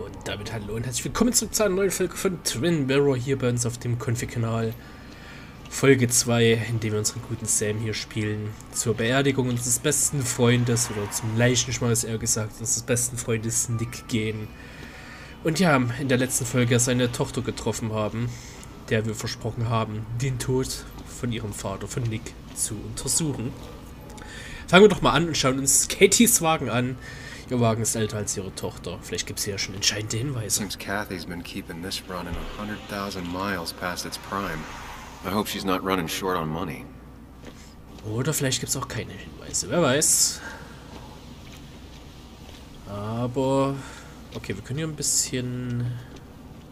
Und damit hallo und herzlich willkommen zurück zu einer neuen Folge von Twin Mirror hier bei uns auf dem Konfi-Kanal. Folge 2, in dem wir unseren guten Sam hier spielen. Zur Beerdigung unseres besten Freundes, oder zum Leichenschmaus eher gesagt, unseres besten Freundes Nick gehen. Und ja, in der letzten Folge seine Tochter getroffen haben, der wir versprochen haben, den Tod von ihrem Vater, von Nick, zu untersuchen. Fangen wir doch mal an und schauen uns Katies Wagen an. Ihr Wagen ist älter als ihre Tochter. Vielleicht gibt es hier schon entscheidende Hinweise. Seems Kathy's been keeping this running 100,000 miles past its prime. I hope she's not running short on money. Oder vielleicht gibt es auch keine Hinweise. Wer weiß. Aber okay, wir können hier ein bisschen,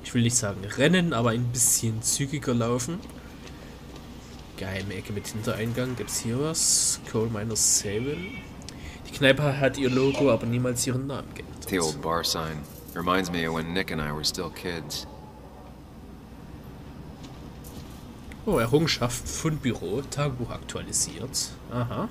ich will nicht sagen rennen, aber ein bisschen zügiger laufen. Geheime Ecke mit Hintereingang. Gibt es hier was? Coal Miners 7. Die Kneipe hat ihr Logo, aber niemals ihren Namen geändert. The old bar sign. Reminds me of when Nick and I were still kids. Oh, Errungenschaft, Fundbüro, Tagebuch aktualisiert. Aha.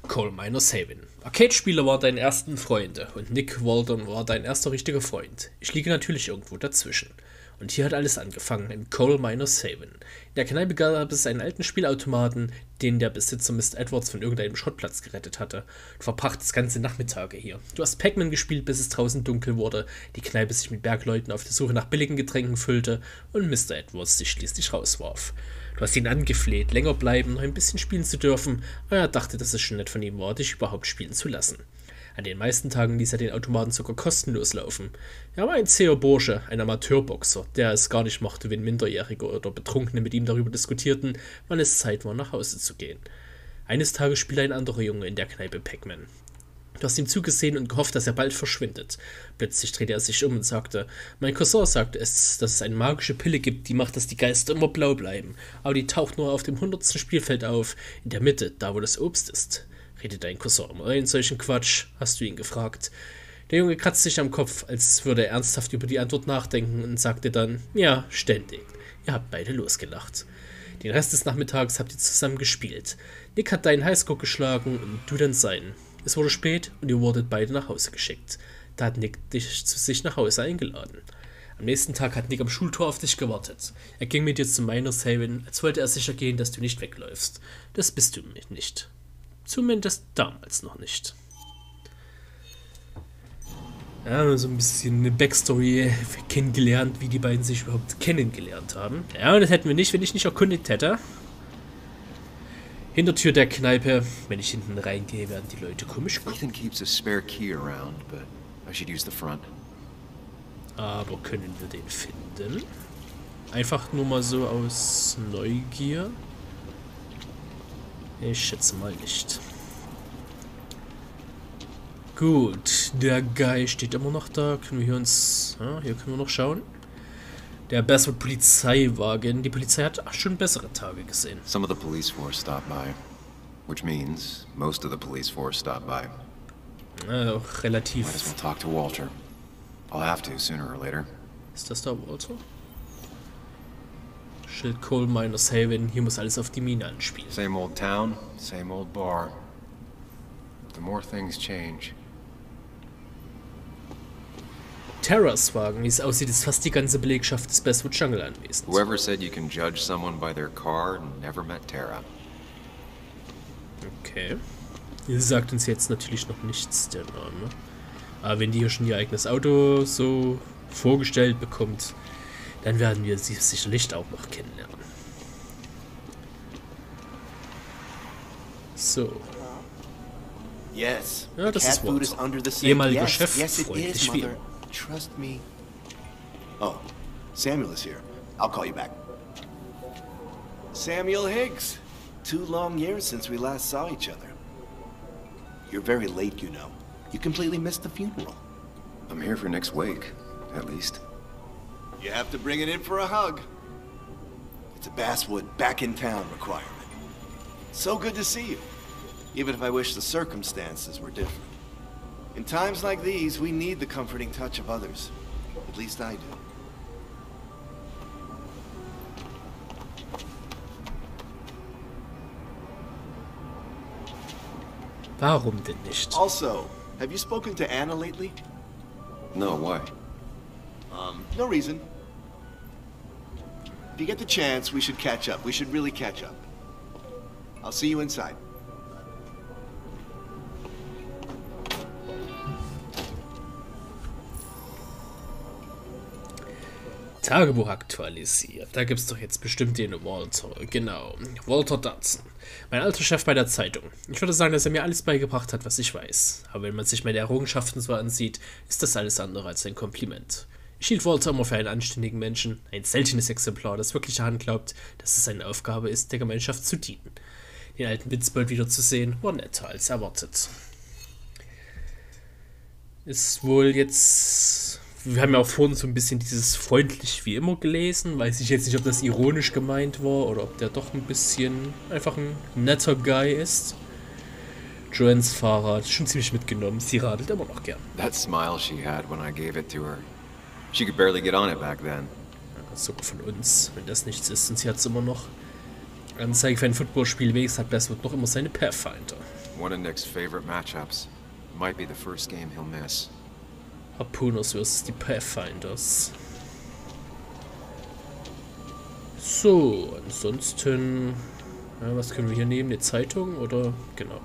Coal Miner 7. Arcade-Spieler war dein ersten Freunde und Nick Walden war dein erster richtiger Freund. Ich liege natürlich irgendwo dazwischen. Und hier hat alles angefangen, im Coal Miner 7. In der Kneipe gab es einen alten Spielautomaten, den der Besitzer Mr. Edwards von irgendeinem Schrottplatz gerettet hatte. Du verbrachtest ganze Nachmittage hier. Du hast Pac-Man gespielt, bis es draußen dunkel wurde, die Kneipe sich mit Bergleuten auf der Suche nach billigen Getränken füllte und Mr. Edwards dich schließlich rauswarf. Du hast ihn angefleht, länger bleiben, noch ein bisschen spielen zu dürfen, aber er dachte, dass es schon nett von ihm war, dich überhaupt spielen zu lassen. An den meisten Tagen ließ er den Automaten sogar kostenlos laufen. Er war ein zäher Bursche, ein Amateurboxer, der es gar nicht mochte, wenn Minderjährige oder Betrunkene mit ihm darüber diskutierten, wann es Zeit war, nach Hause zu gehen. Eines Tages spielte ein anderer Junge in der Kneipe Pac-Man. Du hast ihm zugesehen und gehofft, dass er bald verschwindet. Plötzlich drehte er sich um und sagte, mein Cousin sagte es, dass es eine magische Pille gibt, die macht, dass die Geister immer blau bleiben. Aber die taucht nur auf dem 100. Spielfeld auf, in der Mitte, da wo das Obst ist. Redet dein Cousin immer einen solchen Quatsch? Hast du ihn gefragt. Der Junge kratzte sich am Kopf, als würde er ernsthaft über die Antwort nachdenken und sagte dann, ja, ständig. Ihr habt beide losgelacht. Den Rest des Nachmittags habt ihr zusammen gespielt. Nick hat deinen Highscore geschlagen und du dann seinen. Es wurde spät und ihr wurdet beide nach Hause geschickt. Da hat Nick dich zu sich nach Hause eingeladen. Am nächsten Tag hat Nick am Schultor auf dich gewartet. Er ging mit dir zum Miners Haven, als wollte er sicher gehen, dass du nicht wegläufst. Das bist du nicht. Zumindest damals noch nicht. Ja, so ein bisschen eine Backstory kennengelernt, wie die beiden sich überhaupt kennengelernt haben. Ja, und das hätten wir nicht, wenn ich nicht erkundigt hätte. Hintertür der Kneipe. Wenn ich hinten reingehe, werden die Leute komisch gucken. Ethan keeps a spare key around, but I should use the front. Aber können wir den finden? Einfach nur mal so aus Neugier? Ich schätze mal nicht. Gut, der Guy steht immer noch da. Können wir hier uns... Ja, hier können wir noch schauen. Der Basswood Polizeiwagen. Die Polizei hat schon bessere Tage gesehen. Some of the police force stopped by, which means most of the police force stopped by. Auch relativ... Might as well talk to Walter. I'll have to sooner or later. Ist das da Walter? Schild Coal Miners Haven. Hier muss alles auf die Mine anspielen. Same old town, same old bar. The more things change. Terras Wagen, wie es aussieht, ist fast die ganze Belegschaft des Basswood Jungle anwesend. Whoever said you can judge someone by their car never met Tara. Okay. Sie sagt uns jetzt natürlich noch nichts, der Name. Aber wenn die hier schon ihr eigenes Auto so vorgestellt bekommt, dann werden wir sie sicherlich auch noch kennenlernen. So. Yes. Ja, das ist Cat food is Walter. under the sink. Ehemaliger Yes, Chef, yes it freundlich is, wie Mother. immer. Trust me. Oh, Samuel is here. I'll call you back. Samuel Higgs. 2 long years since we last saw each other. You're very late, you know. You completely missed the funeral. I'm here for Nick's wake, at least. You have to bring it in for a hug. It's a Basswood back in town requirement. So good to see you, even if I wish the circumstances were different. In times like these, we need the comforting touch of others. At least I do. Warum denn nicht? Also, Have you spoken to Anna lately? No, why? No reason. If you get the chance, we should catch up. We should really catch up. I'll see you inside. Tagebuch aktualisiert. Da gibt's doch jetzt bestimmt den Walter. Genau. Walter Dodson. Mein alter Chef bei der Zeitung. Ich würde sagen, dass er mir alles beigebracht hat, was ich weiß. Aber wenn man sich meine Errungenschaften so ansieht, ist das alles andere als ein Kompliment. Ich hielt Walter immer für einen anständigen Menschen, ein seltenes Exemplar, das wirklich daran glaubt, dass es seine Aufgabe ist, der Gemeinschaft zu dienen. Den alten Witzbold wiederzusehen, war netter als erwartet. Ist wohl jetzt... Wir haben ja auch vorhin so ein bisschen dieses freundlich wie immer gelesen. Weiß ich jetzt nicht, ob das ironisch gemeint war oder ob der doch ein bisschen einfach ein netter Guy ist. Joannes Fahrrad ist schon ziemlich mitgenommen. Sie radelt immer noch gern. That smile she had when I gave it to her. She could barely get on it back then. Ja, sogar von uns, wenn das nichts ist. Und sie hat es immer noch. Anzeige für ein Footballspiel wenigstens hat Basswood noch immer seine Pathfinder. One of Nick's favorite matchups. Might be the first game he'll miss. Harpooners vs. die Pathfinders. So, ansonsten... Ja, was können wir hier nehmen? Eine Zeitung oder... Genau.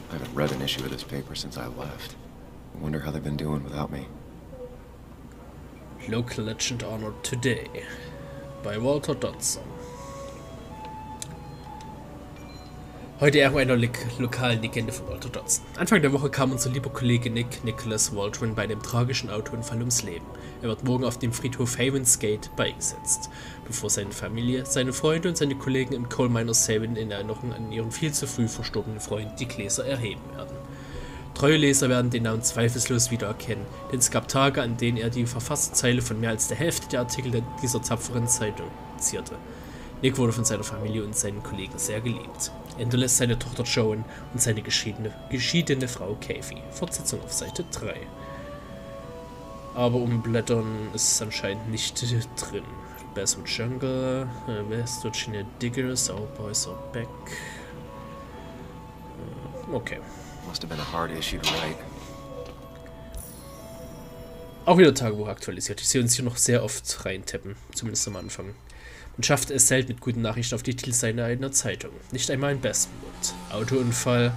I haven't read an issue of this paper since I left. I wonder how they've been doing without me. Local Legend Honored Today. Bei Walter Dodson. Heute Ehrung einer lokalen Legende von Walter Dodson. Anfang der Woche kam unser lieber Kollege Nicholas Waldron bei einem tragischen Autounfall ums Leben. Er wird morgen auf dem Friedhof Havens Gate beigesetzt, bevor seine Familie, seine Freunde und seine Kollegen im Coal Miners Haven in Erinnerung an ihren viel zu früh verstorbenen Freund die Gläser erheben werden. Treue Leser werden den Namen zweifellos wiedererkennen, denn es gab Tage, an denen er die verfasste Zeile von mehr als der Hälfte der Artikel dieser tapferen Zeitung zierte. Nick wurde von seiner Familie und seinen Kollegen sehr geliebt. Er hinterlässt seine Tochter Joan und seine geschiedene Frau Kathy. Fortsetzung auf Seite 3. Aber umblättern ist anscheinend nicht drin. Basswood Jungle, West Virginia Diggers, Our Boys Are Back. Okay. Must have been a hard issue to write. Auch wieder Tagebuch aktualisiert. Ich sehe uns hier noch sehr oft reintappen, zumindest am Anfang. Man schaffte es selten mit guten Nachrichten auf die Titelseite einer Zeitung. Nicht einmal in Basswood. Autounfall.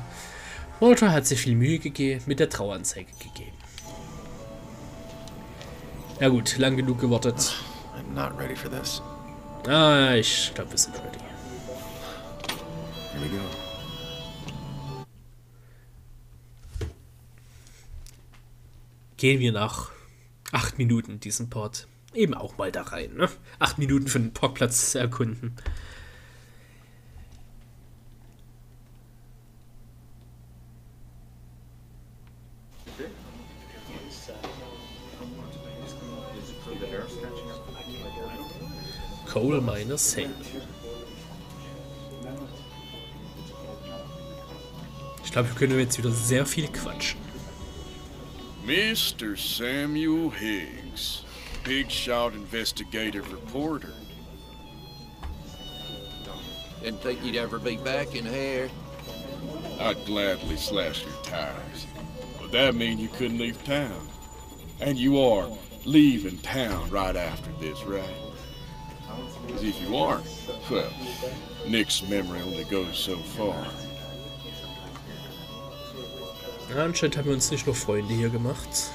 Walter hat sich viel Mühe mit der Traueranzeige gegeben. Ja gut, lang genug gewartet. I'm not ready for this. Ah, ich glaube, wir sind ready. Here we go. Gehen wir nach 8 Minuten diesen Part eben auch mal da rein, ne? 8 Minuten für den Parkplatz zu erkunden. Coal Miners Haven. Ich glaube, wir können jetzt wieder sehr viel quatschen. Mr. Samuel Higgs, Big Shot Investigative Reporter. Didn't think you'd ever be back in here. I'd gladly slash your tires, but that mean you couldn't leave town. And you are leaving town right after this, right? Because if you aren't, well, Nick's memory only goes so far. Ja, anscheinend haben wir uns nicht nur Freunde hier gemacht.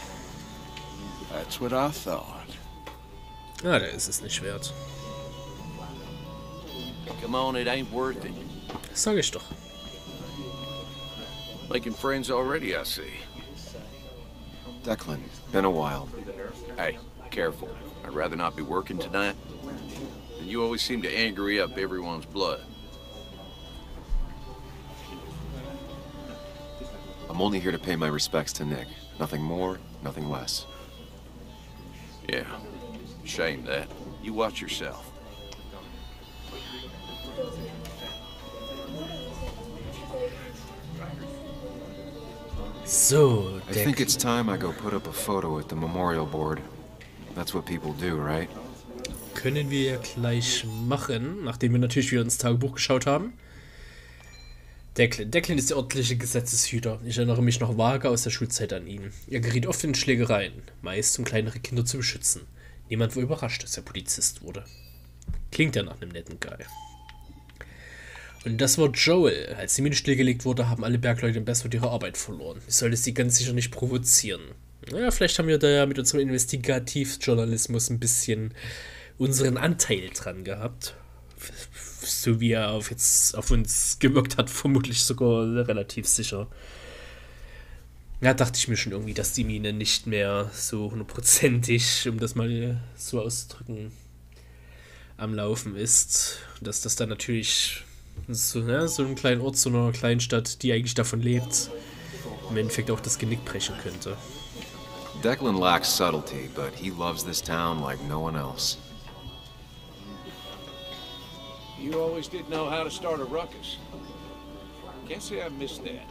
That's what I thought. Ah, da ist es nicht wert. Come on, it ain't worth it. Das sage ich doch. Making friends already, I see. Declan, been a while. Hey, careful. I'd rather not be working tonight. And you always seem to angry up everyone's blood. I'm only here to pay my respects to Nick. Nothing more, nothing less. Yeah, shame that. You watch yourself. So, I think it's time I go put up a photo at the memorial board. That's what people do, right? können wir ja gleich machen, nachdem wir natürlich wieder ins Tagebuch geschaut haben. Declan ist der örtliche Gesetzeshüter. Ich erinnere mich noch vage aus der Schulzeit an ihn. Er geriet oft in Schlägereien, meist um kleinere Kinder zu beschützen. Niemand war überrascht, dass er Polizist wurde. Klingt ja nach einem netten Guy. Und das war Joel. Als die Mine stillgelegt wurde, haben alle Bergleute in Basswood ihre Arbeit verloren. Ich sollte sie ganz sicher nicht provozieren. Naja, vielleicht haben wir da ja mit unserem Investigativjournalismus ein bisschen unseren Anteil dran gehabt. So wie er auf uns gewirkt hat, vermutlich sogar relativ sicher. Ja, dachte ich mir schon irgendwie, dass die Mine nicht mehr so hundertprozentig, um das mal so auszudrücken, am Laufen ist. Dass das dann natürlich so einem kleinen Ort, so einer Kleinstadt, die eigentlich davon lebt, im Endeffekt auch das Genick brechen könnte. Declan lacks subtlety, but he loves this town like no one else. You always did know how to start a ruckus. Can't say I missed that.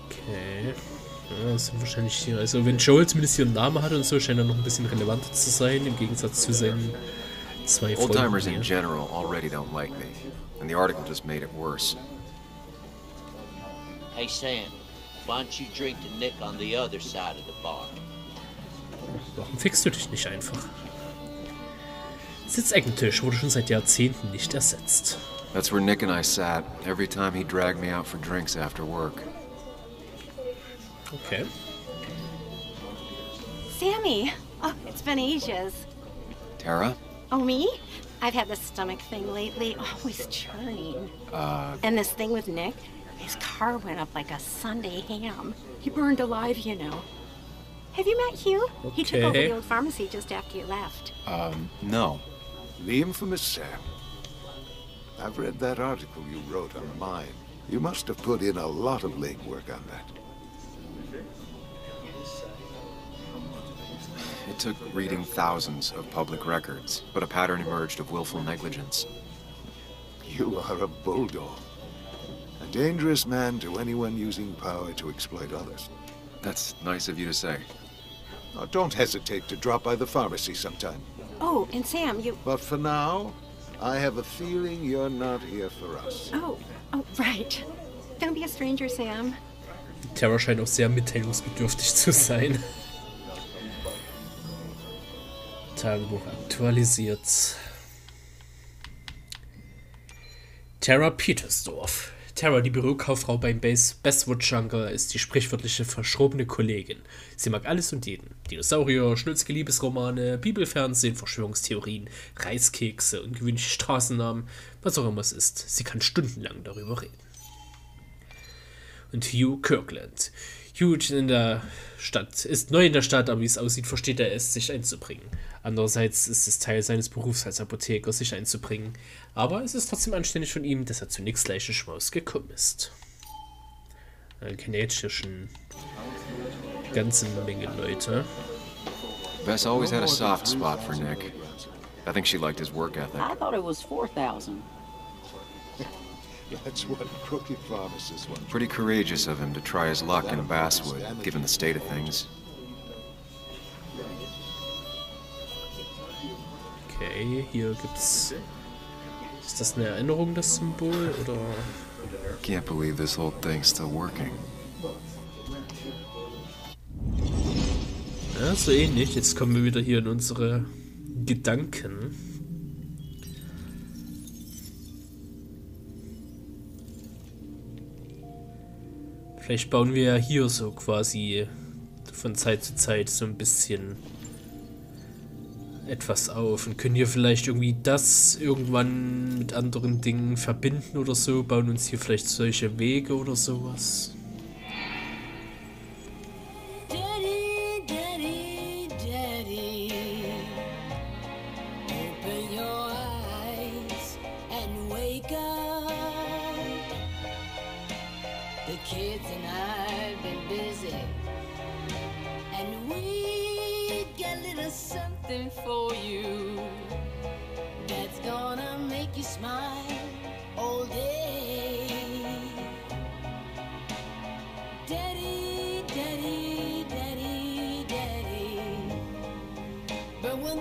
Okay. Ja, das sind wahrscheinlich hier. Also wenn Joel zumindest hier einen Namen hat und so, scheint er noch ein bisschen relevanter zu sein, im Gegensatz zu seinen zwei Freunden. Old-timers in general already don't like me, and the article just made it worse. Hey Sam, why don't you drink to Nick on the other side of the bar? Warum fixst du dich nicht einfach? Sitzeckentisch wurde schon seit Jahrzehnten nicht ersetzt. That's where Nick and I sat every time he dragged me out for drinks after work. Okay. Sammy! Oh, it's been ages. Tara? Oh, me? I've had this stomach thing lately, always churning. And this thing with Nick, his car went up like a Sunday ham. He burned alive, you know. Have you met Hugh? Okay. He took over the old pharmacy just after you left. No. The infamous Sam. I've read that article you wrote on mine. You must have put in a lot of legwork on that. It took reading thousands of public records, but a pattern emerged of willful negligence. You are a bulldog. A dangerous man to anyone using power to exploit others. That's nice of you to say. Now, don't hesitate to drop by the pharmacy sometime. Oh, and Sam, you... But for now, I have a feeling you're not here for us. Oh, right. Don't be a stranger, Sam. Tara scheint auch sehr mitteilungsbedürftig zu sein. Tagebuch aktualisiert. Tara Petersdorf. Tara, die Bürokauffrau beim Basswood Jungle, ist die sprichwörtliche verschrobene Kollegin. Sie mag alles und jeden. Dinosaurier, schnulzige Liebesromane, Bibelfernsehen, Verschwörungstheorien, Reiskekse, ungewöhnliche Straßennamen, was auch immer es ist. Sie kann stundenlang darüber reden. Und Hugh Kirkland. Hugh ist neu in der Stadt, aber wie es aussieht, versteht er es, sich einzubringen. Andererseits ist es Teil seines Berufs als Apotheker, sich einzubringen. Aber es ist trotzdem anständig von ihm, dass er zu Nicks gleichen Schmaus gekommen ist. Wir kennen ja jetzt hier schon eine ganze Menge Leute. Bess always had a soft spot for Nick. I think she liked his work ethic. I thought it was 4,000. That's what crooked pharmacists want. Pretty courageous of him to try his luck in Basswood, given the state of things. Okay, hier gibt's... Ist das eine Erinnerung, das Symbol, oder... Can't believe this whole thing's still working. Ja, so ähnlich. Jetzt kommen wir wieder hier in unsere Gedanken. Vielleicht bauen wir ja hier so quasi von Zeit zu Zeit so ein bisschen etwas auf und können hier vielleicht irgendwie das irgendwann mit anderen Dingen verbinden oder so, bauen uns hier vielleicht solche Wege oder sowas. Daddy, Daddy, Daddy, open your eyes and wake up. The kids and I've been busy, and we got a little something for you that's gonna make you smile all day. Daddy, Daddy, Daddy, Daddy, but when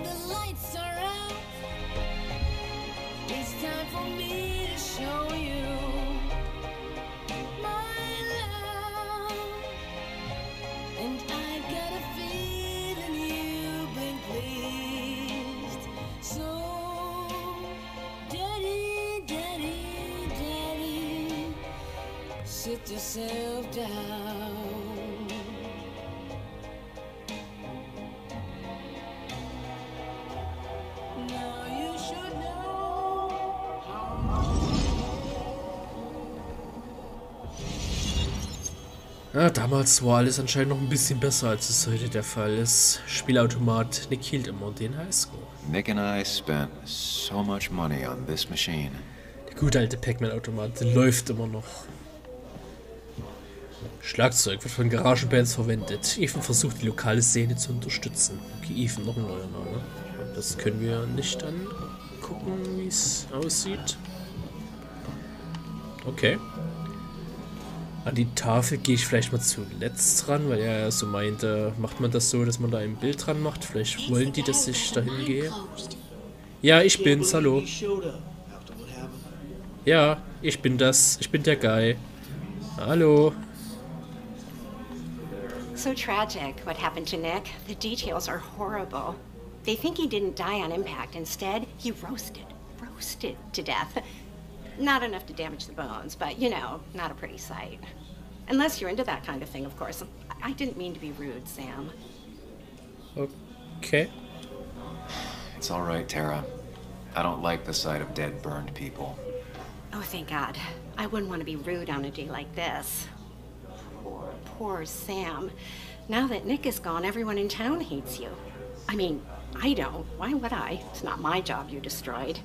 So, Daddy, Daddy, Daddy, sit yourself down. Now you should know how. Damals war alles anscheinend noch ein bisschen besser, als es heute der Fall ist. Spielautomat Nick hielt immer den Highscore. Nick and I spent so much money on this machine. Der gute alte Pac-Man-Automat läuft immer noch. Schlagzeug wird von Garagenbands verwendet. Ethan versucht, die lokale Szene zu unterstützen. Okay, Ethan, noch ein neuer Name. Das können wir nicht angucken, wie es aussieht. Okay. An die Tafel gehe ich vielleicht mal zuletzt ran, weil er ja so meinte, macht man das so, dass man da ein Bild dran macht? Vielleicht wollen die, dass ich dahin gehe. Ja, ich bin's, hallo. Ja, ich bin das. Ich bin der Guy. Hallo. So tragic what happened to Nick. The details are horrible. They think he didn't die on impact. Instead, he roasted to death. Not enough to damage the bones, but, you know, not a pretty sight. Unless you're into that kind of thing, of course. I didn't mean to be rude, Sam. Okay. It's all right, Tara. I don't like the sight of dead, burned people. Oh, thank God. I wouldn't want to be rude on a day like this. Poor Sam. Now that Nick is gone, everyone in town hates you. I mean, I don't. Why would I? It's not my job you destroyed.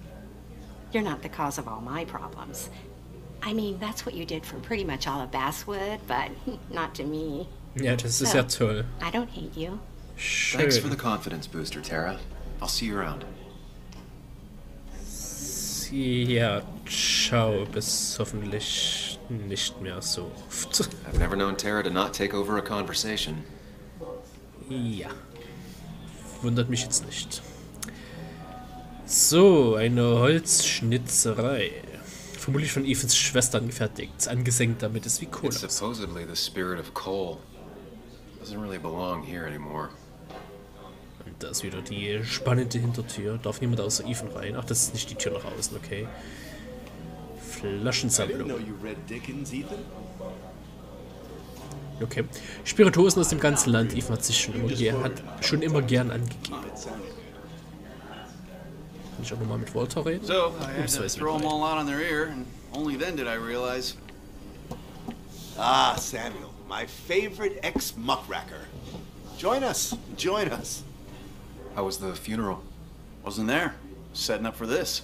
You're not the cause of all my problems. I mean, that's what you did for pretty much all of Basswood, but not to me. Ja, das ist ja toll. I don't hate you. Schön. Thanks for the confidence booster, Tara. I'll see you around. Ja, ciao, bis hoffentlich nicht mehr so oft. I've never known Tara to not take over a conversation. Ja. Wundert mich jetzt nicht. So, eine Holzschnitzerei. Vermutlich von Ethans Schwester angefertigt, angesenkt, damit es wie Kohle It's supposedly the spirit of coal. Doesn't really belong here anymore. Und da ist wieder die spannende Hintertür. Darf niemand außer Ethan rein? Ach, das ist nicht die Tür nach außen, okay. Flaschensammlung. Okay. Spirituosen aus dem ganzen Land. Ethan hat sich schon immer gern angegeben. Kann ich auch nochmal mit Walter reden? So, I had to throw them all out on their ear, and only then did I realize. Ah, Samuel, my favorite ex-muckracker. Join us, join us. How was the funeral? Wasn't there. Setting up for this.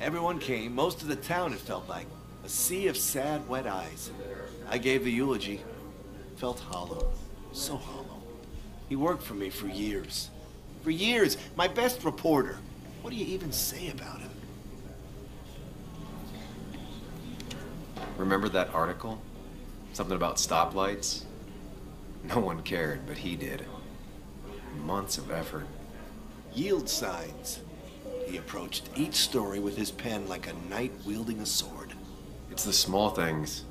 Everyone came, most of the town, it felt like. A sea of sad, wet eyes. I gave the eulogy. Felt hollow, so hollow. He worked for me for years. For years, my best reporter. What do you even say about him? Remember that article? Something about stoplights? No one cared, but he did. Months of effort. Yield signs. He approached each story with his pen like a knight wielding a sword. It's the small things.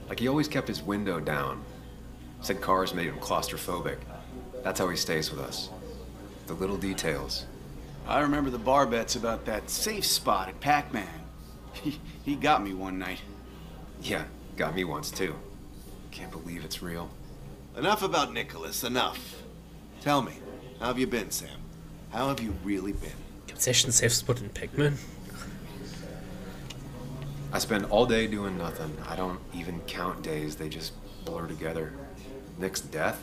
Like he always kept his window down. Said cars made him claustrophobic. That's how he stays with us. The little details. I remember the bar bets about that safe spot at Pac-Man. He got me one night. Yeah, got me once too. Can't believe it's real. Enough about Nicholas, enough. Tell me, how have you been, Sam? How have you really been? Gibt's echt einen Safe Spot in Pac-Man? I spend all day doing nothing. I don't even count days, they just blur together. Nick's death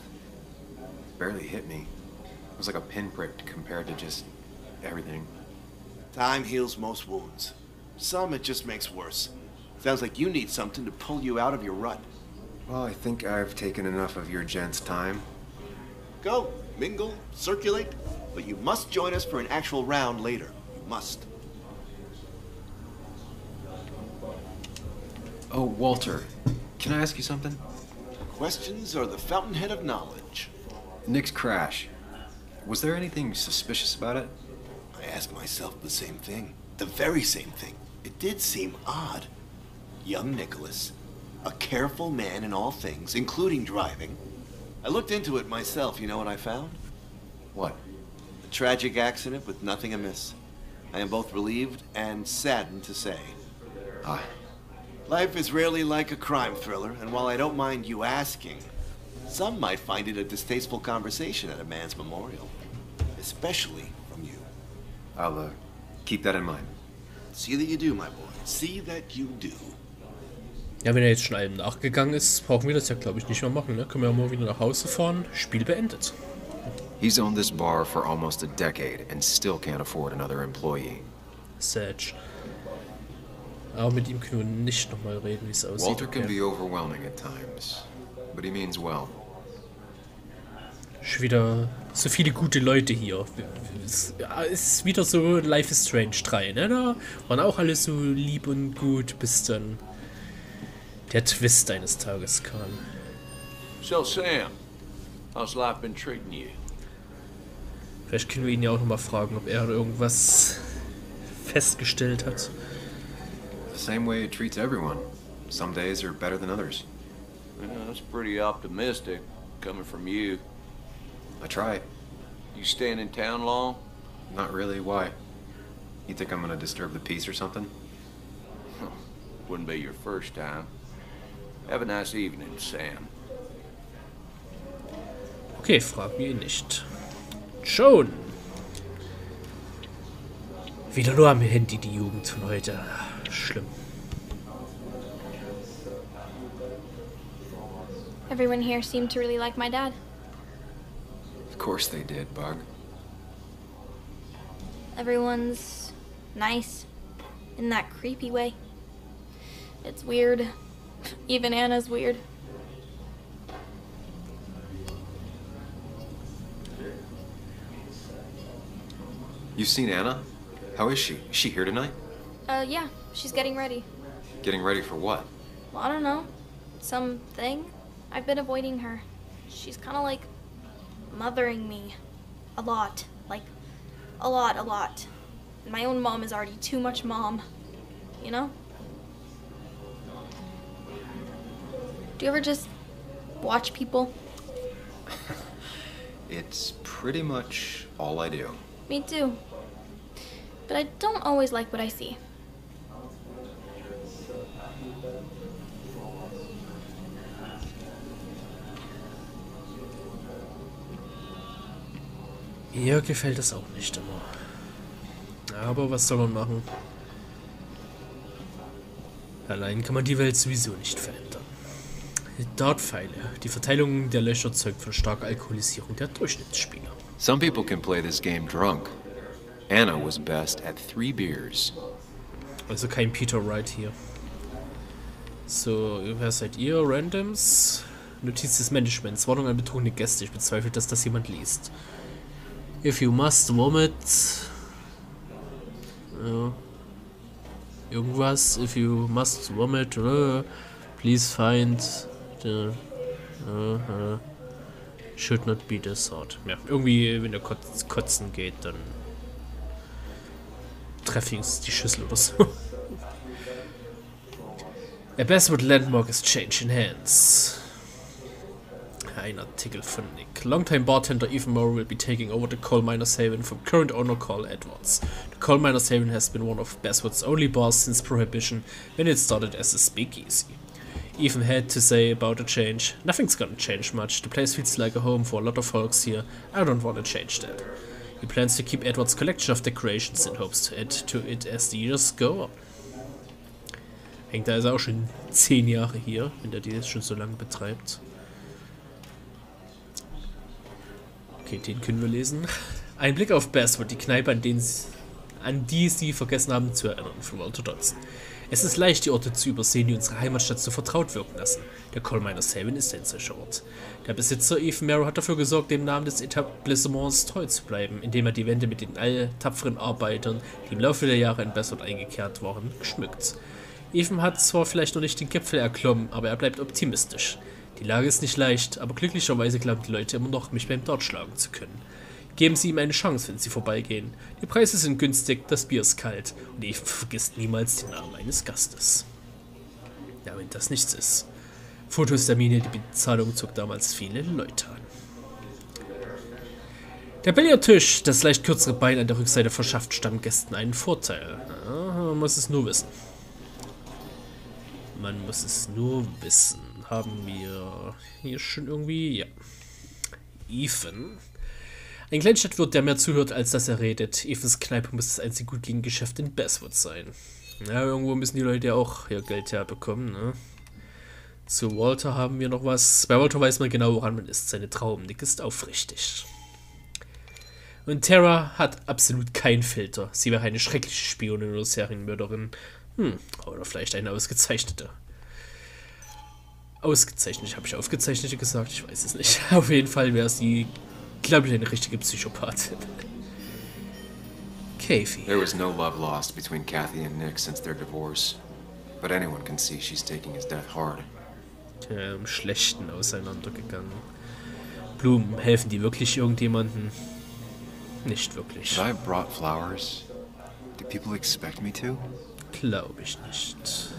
barely hit me. It was like a pinprick compared to just everything. Time heals most wounds. Some it just makes worse. Sounds like you need something to pull you out of your rut. Well, I think I've taken enough of your gents' time. Go, mingle, circulate, but you must join us for an actual round later. You must. Oh, Walter, can I ask you something? Questions are the fountainhead of knowledge. Nick's crash. Was there anything suspicious about it? I asked myself the same thing. The very same thing. It did seem odd. Young Nicholas, a careful man in all things, including driving. I looked into it myself. You know what I found? What? A tragic accident with nothing amiss. I am both relieved and saddened to say. Ah, Life is rarely like a crime thriller, and while I don't mind you asking, some might find it a distasteful conversation at a man's memorial. Especially from you. I'll keep that in mind. See that you do, my boy. See that you do. Ja, wenn er jetzt schon allem nachgegangen ist, brauchen wir das ja, glaube ich, nicht mehr machen. Ne? Können wir ja mal wieder nach Hause fahren. Spiel beendet. He's owned this bar for almost a decade and still can't afford another employee. Sag. Aber mit ihm können wir nicht nochmal reden, wie es aussieht. Walter can be overwhelming at times, but he means well. Schon wieder so viele gute Leute hier. Es ist wieder so Life is Strange 3, ne? Da waren auch alle so lieb und gut, bis dann der Twist eines Tages kam. So, Sam, how's life been treating you? Vielleicht können wir ihn ja auch nochmal fragen, ob er irgendwas festgestellt hat. The same way it treats everyone. Some days are better than others. Yeah, that's pretty optimistic, coming from you. I try. You staying in town long? Not really. Why? You think I'm gonna disturb the peace or something? Wouldn't be your first time. Have a nice evening, Sam. Okay, fragen wir ihn nicht. Schon. Wieder nur am Handy die Jugend von heute. Schlimm. Everyone here seemed to really like my dad. Of course they did, Bug. Everyone's nice in that creepy way. It's weird. Even Anna's weird. You've seen Anna? How is she? Is she here tonight? Yeah, she's getting ready. Getting ready for what? Well, I don't know. Something? I've been avoiding her. She's kind of like mothering me. A lot. Like, a lot. My own mom is already too much mom. You know? Do you ever just watch people? It's pretty much all I do. Me too. But I don't always like what I see. Ihr gefällt es auch nicht immer. Aber was soll man machen? Allein kann man die Welt sowieso nicht verändern. Dartpfeile. Die Verteilung der Löcher zeugt von starker Alkoholisierung der Durchschnittsspieler. Some people can play this game drunk. Anna was best at 3 beers. Also kein Peter Wright hier. So, wer seid ihr? Randoms? Notiz des Managements. Warnung an betrunkene Gäste. Ich bezweifle, dass das jemand liest. If you must vomit. Ja. Irgendwas. If you must vomit. Please find. Should not be the sort. Ja, irgendwie, wenn der kotzen geht, dann treffe ich die Schüssel oder so. A Basswood landmark is changing hands. Ein Artikel von Nick. Longtime bartender Ethan Moore will be taking over the coal miner's haven from current owner Carl Edwards. The coal miner's haven has been one of Basswood's only bars since Prohibition, when it started as a speakeasy. Ethan had to say about the change. Nothing's gonna change much. The place feels like a home for a lot of folks here. I don't want to change that. He plans to keep Edwards' collection of decorations and hopes to add to it as the years go on. Hängt er also auch schon 10 Jahre hier, wenn der die jetzt schon so lange betreibt. Okay, den können wir lesen. Ein Blick auf Basswood, die Kneipe, an die sie vergessen haben zu erinnern, von Walter Dodson. Es ist leicht, die Orte zu übersehen, die unsere Heimatstadt so vertraut wirken lassen. Der Coal Miner's Haven ist ein solcher Ort. Der Besitzer Ethan Merrow hat dafür gesorgt, dem Namen des Etablissements treu zu bleiben, indem er die Wände mit den tapferen Arbeitern, die im Laufe der Jahre in Basswood eingekehrt waren, geschmückt. Ethan hat zwar vielleicht noch nicht den Gipfel erklommen, aber er bleibt optimistisch. Die Lage ist nicht leicht, aber glücklicherweise glauben die Leute immer noch, mich beim Dart schlagen zu können. Geben Sie ihm eine Chance, wenn Sie vorbeigehen. Die Preise sind günstig, das Bier ist kalt und Ethan vergisst niemals den Namen eines Gastes. Ja, wenn das nichts ist. Fotos der Mine, die Bezahlung zog damals viele Leute an. Der Billardtisch, das leicht kürzere Bein an der Rückseite verschafft Stammgästen einen Vorteil. Ja, man muss es nur wissen. Man muss es nur wissen. Haben wir hier schon irgendwie... Ja. Ethan. Ein Kleinstadtwirt, der mehr zuhört, als dass er redet. Ethans Kneipe muss das einzige gut gegen Geschäft in Basswood sein. Ja, irgendwo müssen die Leute ja auch ihr Geld herbekommen, ne? Zu Walter haben wir noch was. Bei Walter weiß man genau, woran man ist. Seine Trauben. Nick ist aufrichtig. Und Tara hat absolut keinen Filter. Sie wäre eine schreckliche Spionin oder Serienmörderin. Oder vielleicht eine ausgezeichnete. Ausgezeichnet, habe ich aufgezeichnete gesagt? Ich weiß es nicht. Auf jeden Fall wäre sie, glaube ich, eine richtige Psychopathin. Kathy. There was no love lost between Kathy and Nick since their divorce. But anyone can see she's taking his death hard. Im Schlechten auseinandergegangen. Blumen, helfen die wirklich irgendjemanden? Nicht wirklich. Have I brought flowers? Do people expect me to? Glaube ich nicht.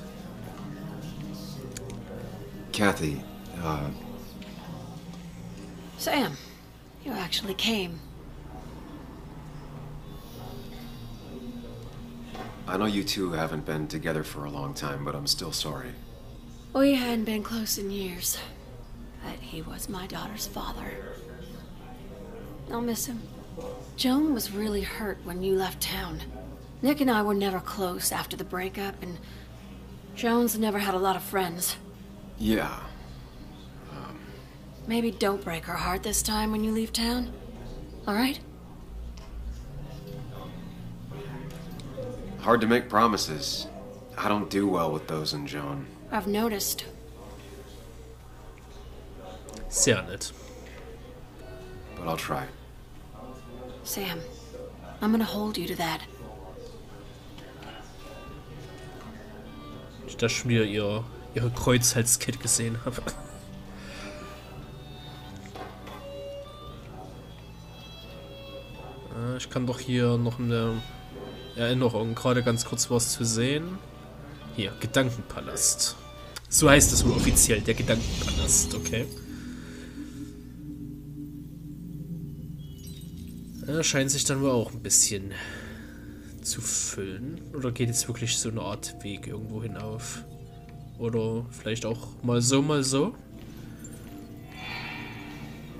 Kathy, Sam, you actually came. I know you two haven't been together for a long time, but I'm still sorry. We hadn't been close in years, but he was my daughter's father. I'll miss him. Joan was really hurt when you left town. Nick and I were never close after the breakup, and Joan's never had a lot of friends. Yeah. Maybe don't break her heart this time when you leave town. All right? Hard to make promises. I don't do well with those in Joan. I've noticed. Sehr nett. But I'll try. Sam, I'm gonna hold you to that. Ich da schon wieder ihre Kreuzhalskette gesehen habe. Ich kann doch hier noch eine Erinnerung, gerade ganz kurz was zu sehen. Hier, Gedankenpalast. So heißt es wohl offiziell, der Gedankenpalast, okay. Scheint sich dann wohl auch ein bisschen zu füllen. Oder geht jetzt wirklich so eine Art Weg irgendwo hinauf? Oder vielleicht auch mal so, mal so?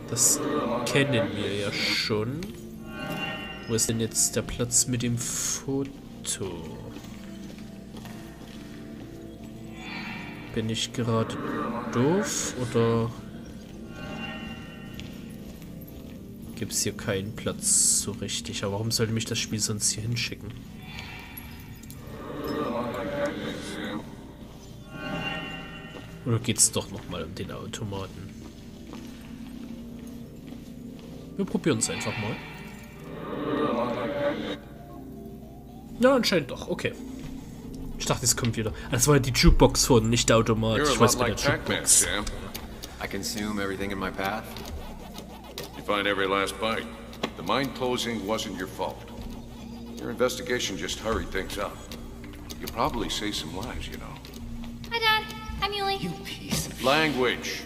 Das kennen wir ja schon. Wo ist denn jetzt der Platz mit dem Foto? Bin ich gerade doof oder gibt es hier keinen Platz so richtig? Aber warum sollte mich das Spiel sonst hier hinschicken? Oder geht es doch nochmal um den Automaten? Wir probieren es einfach mal. Ja, anscheinend doch. Okay. Ich dachte, es kommt wieder. Das war ja die Jukebox vorhin, nicht der Automat. Ich weiß bei der Jukebox. I consume everything in my path. You find every last bite. The mine closing wasn't your fault. Your investigation just hurried things up. You probably saved some lives, you know. Hi, Dad. Hi, Muley. You piece of Language.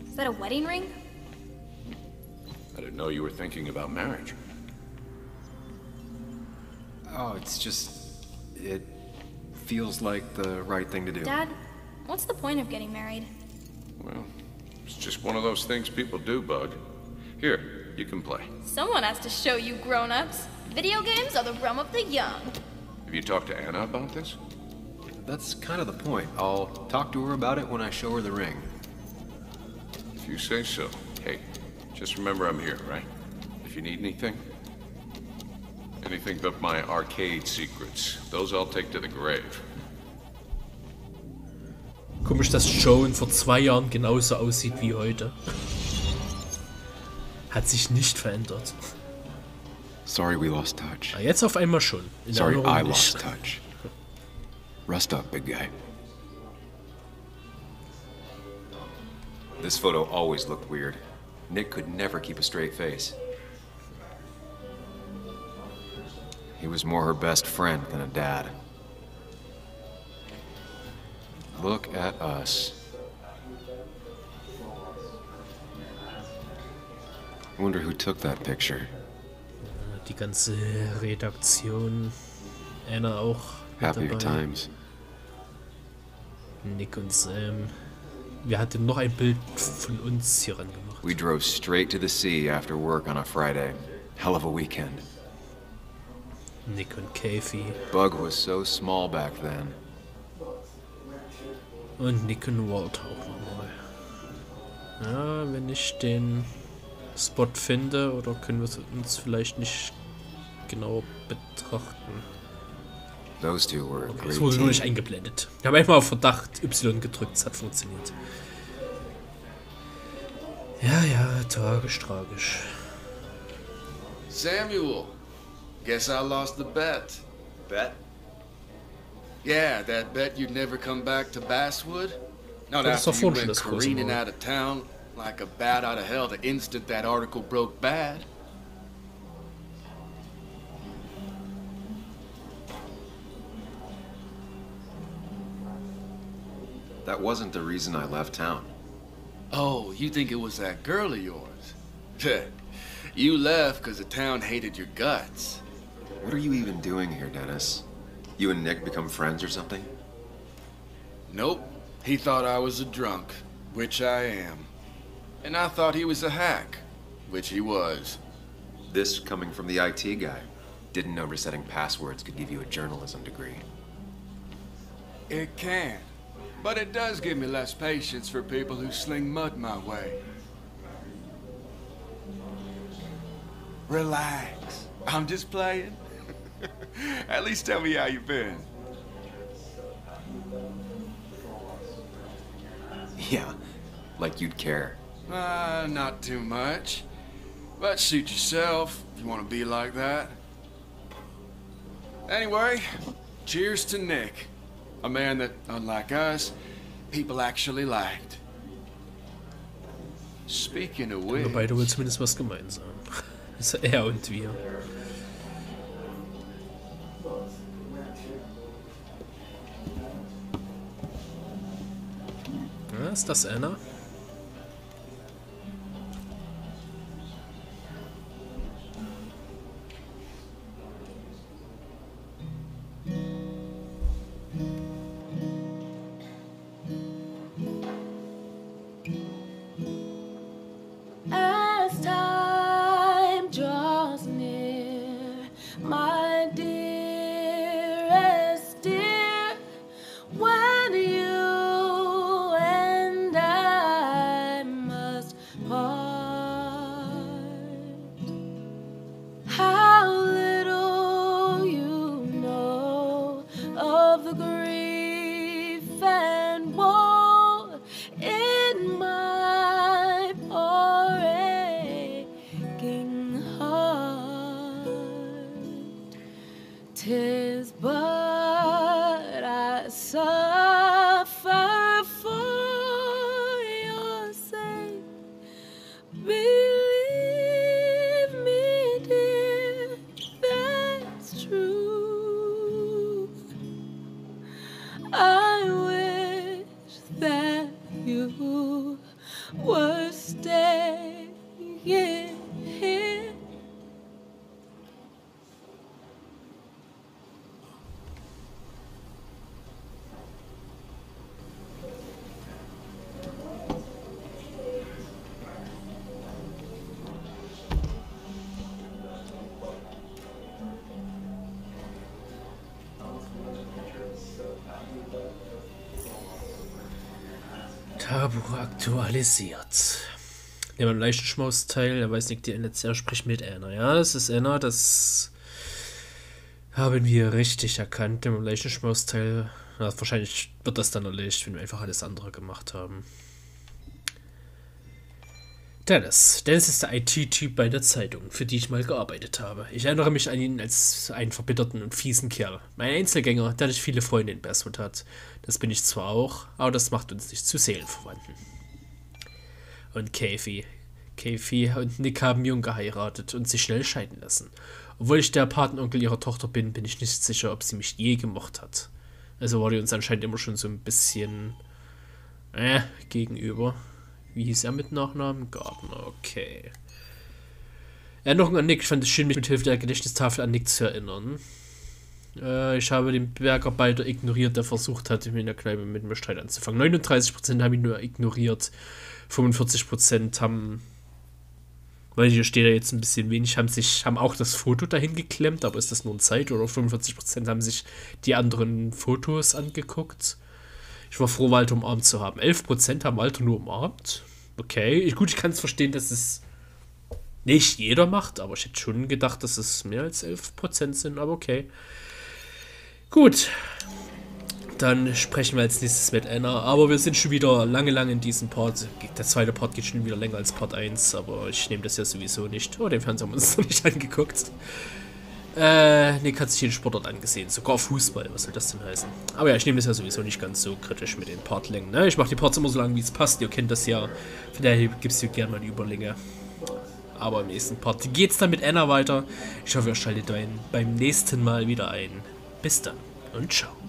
Is that a wedding ring? I didn't know you were thinking about marriage. Oh, it's just... It feels like the right thing to do. Dad, what's the point of getting married? Well, it's just one of those things people do, Bug. Here, you can play. Someone has to show you grown-ups. Video games are the realm of the young. Have you talked to Anna about this? That's kind of the point. I'll talk to her about it when I show her the ring. If you say so. Hey, just remember I'm here, right? If you need anything. Anything but my arcade secrets. Those I'll take to the grave. Komisch, dass Schon vor 2 Jahren genauso aussieht wie heute. Hat sich nicht verändert. Sorry we lost touch. Jetzt auf einmal schon. Sorry I lost touch. Rest up, big guy. This photo always looked weird. Nick could never keep a straight face. He was more her best friend than a dad. Look at us. I wonder who took that picture. Die ganze Redaktion. Anna auch. Happier times. Nick und Sam. Wir hatten noch ein Bild von uns hier ran gemacht. We drove straight to the sea after work on a Friday. Hell of a weekend. Nick und Kathy. Bug was so small back then. Und Nick und Walt auch nochmal. Ja, wenn ich den Spot finde, oder können wir es uns vielleicht nicht genau betrachten. Those two were a Okay, great es wurde nur team. nicht eingeblendet. Ich habe einmal auf Verdacht Y gedrückt, es hat funktioniert. Ja, ja, tragisch, tragisch. Samuel, guess I lost the bet. Bet? Yeah, that bet you'd never come back to Basswood? Not Das ist after doch you vorhin schon went das große careening Mal. out of town like a bat out of hell the instant that article broke bad. That wasn't the reason I left town. Oh, you think it was that girl of yours? You left because the town hated your guts. What are you even doing here, Dennis? You and Nick become friends or something? Nope. He thought I was a drunk, which I am. And I thought he was a hack, which he was. This coming from the IT guy. Didn't know resetting passwords could give you a journalism degree. It can. But it does give me less patience for people who sling mud my way. Relax. I'm just playing. At least tell me how you've been. Yeah, like you'd care. Not too much. But suit yourself if you want to be like that. Anyway, cheers to Nick. A man that, unlike us, people actually liked. Speaking of which... Wir beide wohl zumindest was gemeinsam. Also er und wir. Ja, ist das Anna? As time draws near, my dearest dear, when you and I must part, how little you know of the grief and woe in my poor aching heart. 'Tis but I suffer for your sake. Believe me, dear, that's true. I wish that you were staying here. Tabu aktualisiert. Nehmen wir einen leichten Schmausteil. Er weiß nicht, die Netz, er spricht mit Anna. Ja, das ist Anna, das haben wir richtig erkannt. Nehmen wir einen leichten Schmausteil. Ja, wahrscheinlich wird das dann erledigt, wenn wir einfach alles andere gemacht haben. Dennis. Dennis ist der IT-Typ bei der Zeitung, für die ich mal gearbeitet habe. Ich erinnere mich an ihn als einen verbitterten und fiesen Kerl. Ein Einzelgänger, der nicht viele Freunde in Basswood hat. Das bin ich zwar auch, aber das macht uns nicht zu Seelenverwandten. Und Kathy. Kathy und Nick haben jung geheiratet und sich schnell scheiden lassen. Obwohl ich der Patenonkel ihrer Tochter bin, bin ich nicht sicher, ob sie mich je gemocht hat. Also war die uns anscheinend immer schon so ein bisschen gegenüber. Wie hieß er mit Nachnamen? Gardner, okay. Erinnerung an Nick. Ich fand es schön, mich mit Hilfe der Gedächtnistafel an Nick zu erinnern. Ich habe den Bergarbeiter ignoriert, der versucht hat, mir in der Kneipe mit mir Streit anzufangen. 39% haben ihn nur ignoriert. 45% haben, weil hier steht ja jetzt ein bisschen wenig, haben auch das Foto dahin geklemmt, aber ist das nur ein Zeit? Oder 45% haben sich die anderen Fotos angeguckt. Ich war froh, Walter umarmt zu haben. 11% haben Walter nur umarmt. Okay, gut, ich kann es verstehen, dass es nicht jeder macht, aber ich hätte schon gedacht, dass es mehr als 11% sind, aber okay. Gut, dann sprechen wir als nächstes mit Anna, aber wir sind schon wieder lange in diesem Part. Der zweite Part geht schon wieder länger als Part 1, aber ich nehme das ja sowieso nicht. Oh, den Fernseher haben wir uns noch nicht angeguckt. Nick hat sich den Sportart angesehen, sogar Fußball, was soll das denn heißen? Aber ja, ich nehme das ja sowieso nicht ganz so kritisch mit den Partlängen, ne? Ich mache die Parts immer so lang, wie es passt, ihr kennt das ja, von daher gibt es hier gerne mal die Überlänge. Aber im nächsten Part geht's dann mit Anna weiter. Ich hoffe, ihr schaltet beim nächsten Mal wieder ein. Bis dann und ciao.